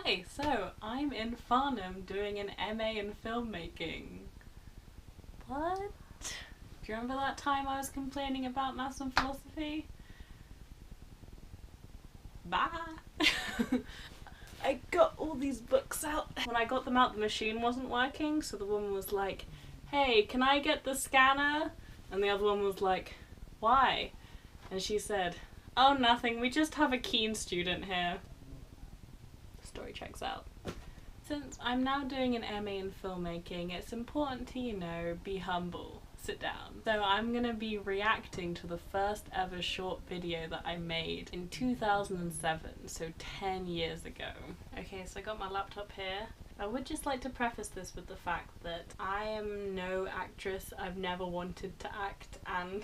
Hi, so I'm in Farnham doing an MA in filmmaking. What? Do you remember that time I was complaining about maths and philosophy? Bye! I got all these books out. When I got them out, the machine wasn't working, so the woman was like, hey, can I get the scanner? And the other one was like, why? And she said, oh, nothing, we just have a keen student here. The story checks out. Since I'm now doing an MA in filmmaking, it's important to, be humble. Sit down. So I'm gonna be reacting to the first ever short video that I made in 2007, so 10 years ago. Okay, so I got my laptop here. I would just like to preface this with the fact that I am no actress, I've never wanted to act, and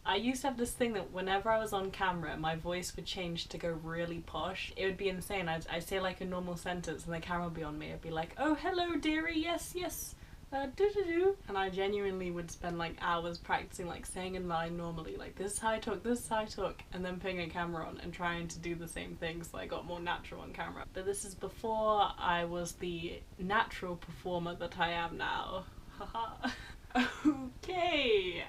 I used to have this thing that whenever I was on camera, my voice would change to go really posh. It would be insane. I'd say like a normal sentence and the camera would be on me. I'd be like, oh, hello, dearie, yes, yes. Do-do-do. And I genuinely would spend like hours practicing like saying a line normally, like this is how I talk, this is how I talk, and then putting a camera on and trying to do the same thing so I got more natural on camera. But this is before I was the natural performer that I am now. Haha. Okay.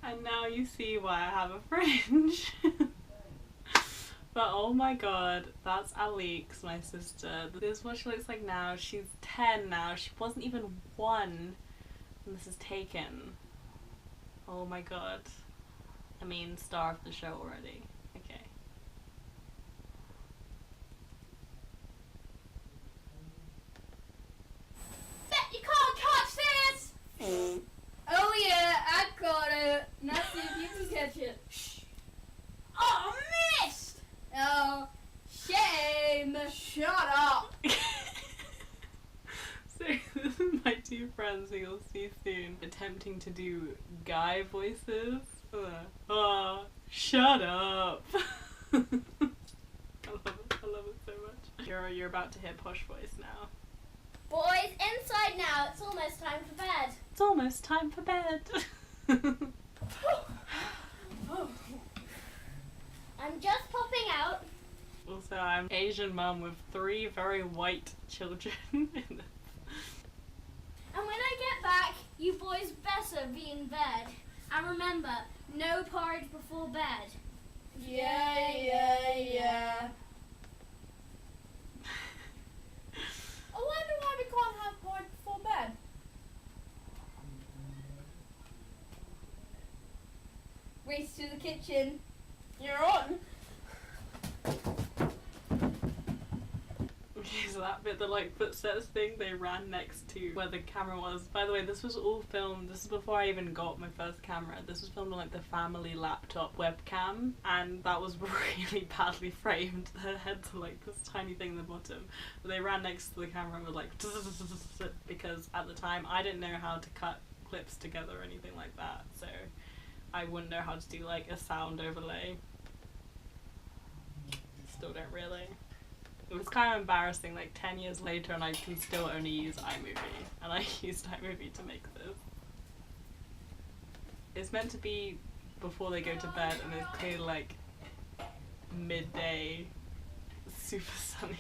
And now you see why I have a fringe. But oh my god, that's Alix, my sister. This is what she looks like now. She's 10 now. She wasn't even 1 when this is taken. Oh my god. I mean, star of the show already. Okay. You can't catch this! Oh yeah, I got it. Now see if you can catch it. Oh, I missed! Oh, shame! Shut up! So this is my two friends who you'll see soon attempting to do guy voices. Oh, shut up! I love it so much. You're about to hear posh voice now. Boys, inside now. It's almost time for bed. It's almost time for bed. I'm just popping out. Also, I'm Asian mum with 3 very white children. And when I get back, you boys better be in bed. And remember, no porridge before bed. Yeah. I wonder why we can't have porridge before bed. Race to the kitchen. You're on. Okay, so that bit, the like footsteps thing, they ran next to where the camera was. By the way, this was all filmed, this is before I even got my first camera. This was filmed on like the family laptop webcam, and that was really badly framed. The heads are like this tiny thing in the bottom. But they ran next to the camera and were like because at the time I didn't know how to cut clips together or anything like that, so I wouldn't know how to do like a sound overlay. Still don't really. It was kind of embarrassing like 10 years later and I can still only use iMovie, and I used iMovie to make this. It's meant to be before they go to bed and it's clearly like midday, super sunny.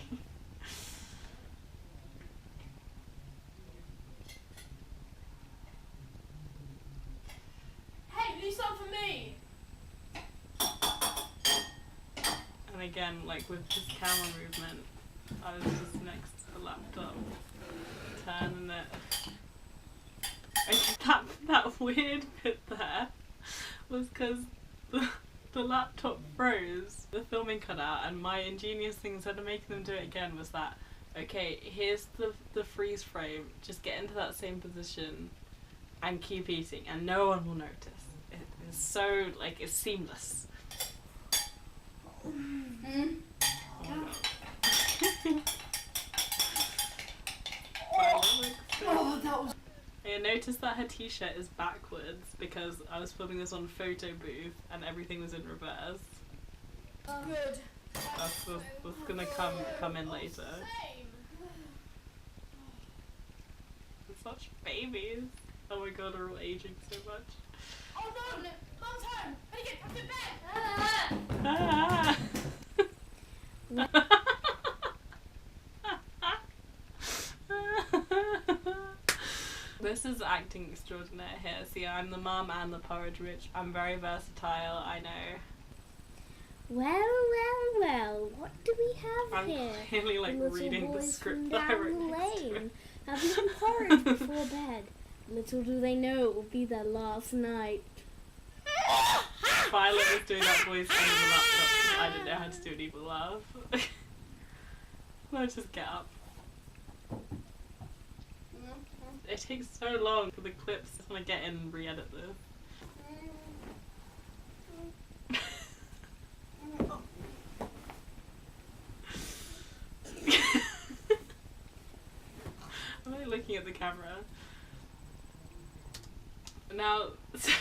Hey, do something for me! And again, like with this camera movement, I was just next to the laptop, turning it. And that weird bit there was because the laptop froze, the filming cut out, and my ingenious thing instead of making them do it again was that, okay, here's the freeze frame, just get into that same position and keep eating and no one will notice. It is so, like, it's seamless. Oh, that was. I noticed that her t-shirt is backwards because I was filming this on photo booth and everything was in reverse. Good. That's gonna come in later. They're such babies. Oh my god, they're all aging so much. Oh no! Mom's home! Better get back to bed! Ah. acting extraordinaire here. See, I'm the mum and the porridge witch. I'm very versatile, I know. Well, what do we have I'm here? clearly like Little reading the boys script from that I down wrote the next to lane it. have eaten porridge before bed. Little do they know it will be their last night. Violet was doing that voice under the laptop because I didn't know how to do an evil laugh. Let's just get up. It takes so long for the clips. I just want to get in and re-edit this. I'm only looking at the camera. Now, so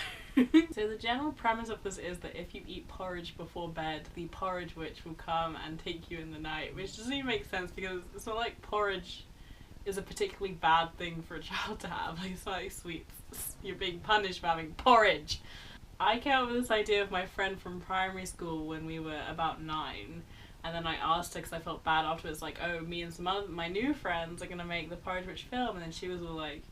the general premise of this is that if you eat porridge before bed, the porridge witch will come and take you in the night, which doesn't even make sense because it's not like porridge is a particularly bad thing for a child to have. Like, it's not like sweets. You're being punished for having porridge. I came up with this idea of my friend from primary school when we were about 9. And then I asked her because I felt bad afterwards, like, oh, me and some other, my new friends are going to make the Porridge Witch film. And then she was all like,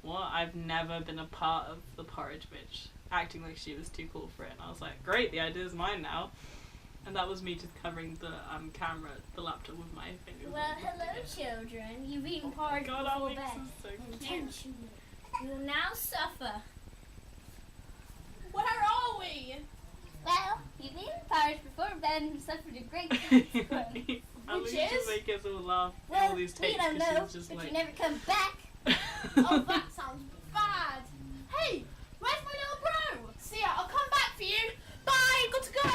what? I've never been a part of the Porridge Witch. Acting like she was too cool for it. And I was like, great, the idea's mine now. And that was me just covering the camera, the laptop with my fingers. Well, hello, children. You've eaten porridge God, before Alex bed. is so cute. Attention. You will now suffer. Where are we? Well, you've eaten porridge before bed and suffered a great consequence. Alex Which just is? make us all laugh in Well, all these we takes don't because know, she's just but like... you never come back. Oh, that sounds bad. Hey, where's my little bro? See ya, I'll come back for you. Bye, got to go.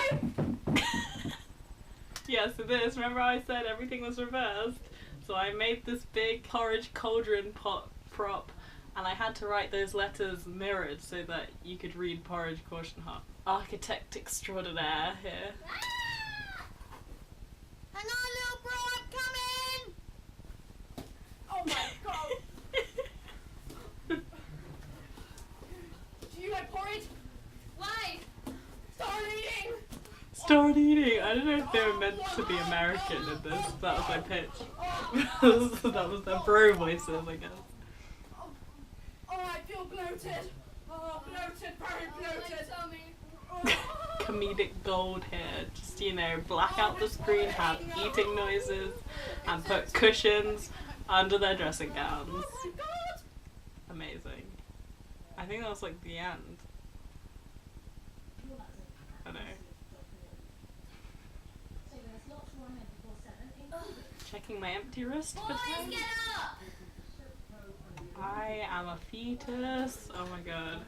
Yeah, so this, remember I said everything was reversed? So I made this big porridge cauldron pot prop and I had to write those letters mirrored so that you could read porridge caution heart. Architect extraordinaire here. Hang on, little bro, I'm coming. Oh my god. Do you like porridge? Why? Start eating. Start eating! I don't know if they were meant to be American in this. That was my pitch. That was their bro voices, I guess. Oh, I feel bloated. Oh, bloated, very bloated. Comedic gold here. Just, you know, black out the screen, have eating noises, and put cushions under their dressing gowns. Oh my god. Amazing. I think that was like the end. I know. Checking my empty wrist for time. Get up! I am a fetus. Oh my god.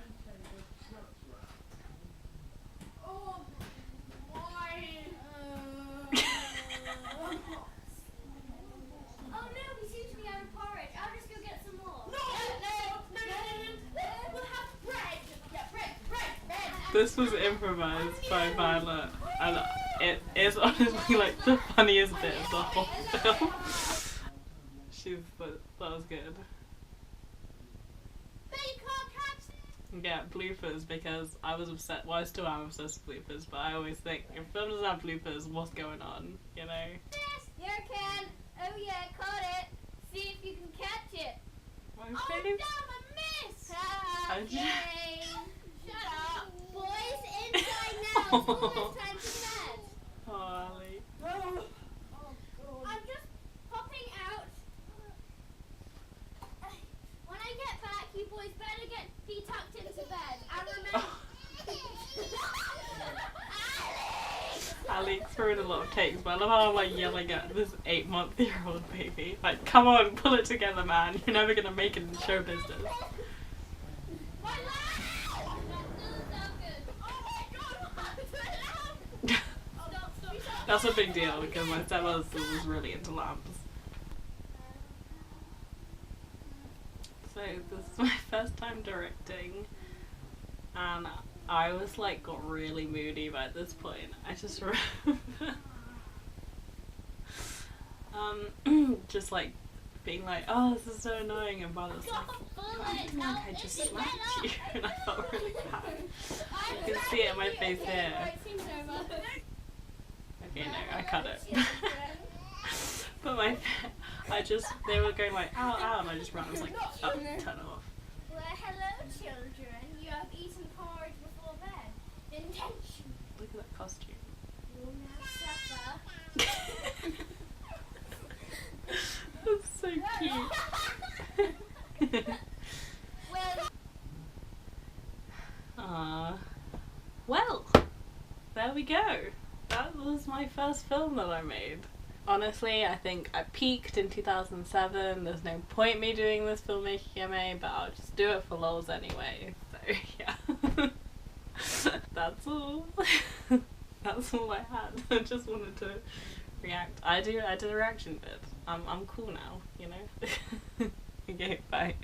Oh, why? Oh no, we seem to be out of porridge. I'll just go get some more. No. We'll have bread. Yeah, bread. This was improvised by Violet, and it is honestly like the funniest bit of the whole film. That was good. But you can't catch. Yeah, bloopers because I was obsessed. Well, I still am obsessed with bloopers, but I always think if film doesn't have bloopers, what's going on? You know? Yes, here I can. Oh yeah, caught it. See if you can catch it. My Oh, face. damn, I missed. I just- Yay. Shut up. Boys, inside now. It's almost time for bed. Oh, Ali. Oh, I'm just popping out. When I get back, you boys better be tucked into bed. And remember... Ali threw in a lot of takes, but I love how I'm like yelling at this 8-month-old baby. Like, come on, pull it together, man. You're never gonna make it in show business. my leg. That's a big deal because my stepmother was really into lamps. So this is my first time directing, and I was like got really moody by this point. I just just like being like, oh, this is so annoying, and Violet's like, I feel like I just slapped you, and I felt really bad. You can see it in my face here. Okay, no, I cut it. But they were going like, ow, ow, and I just ran. I was like, oh, turn it off. Well, children. You have eaten porridge before bed. Intention. Look at that costume. Will now suffer. That's so cute. Well, Well, there we go. That was my first film that I made. Honestly, I think I peaked in 2007. There's no point me doing this filmmaking MA, but I'll just do it for lols anyway. So yeah, that's all. That's all I had. I just wanted to react. I did a reaction vid. I'm cool now, you know. Okay, bye.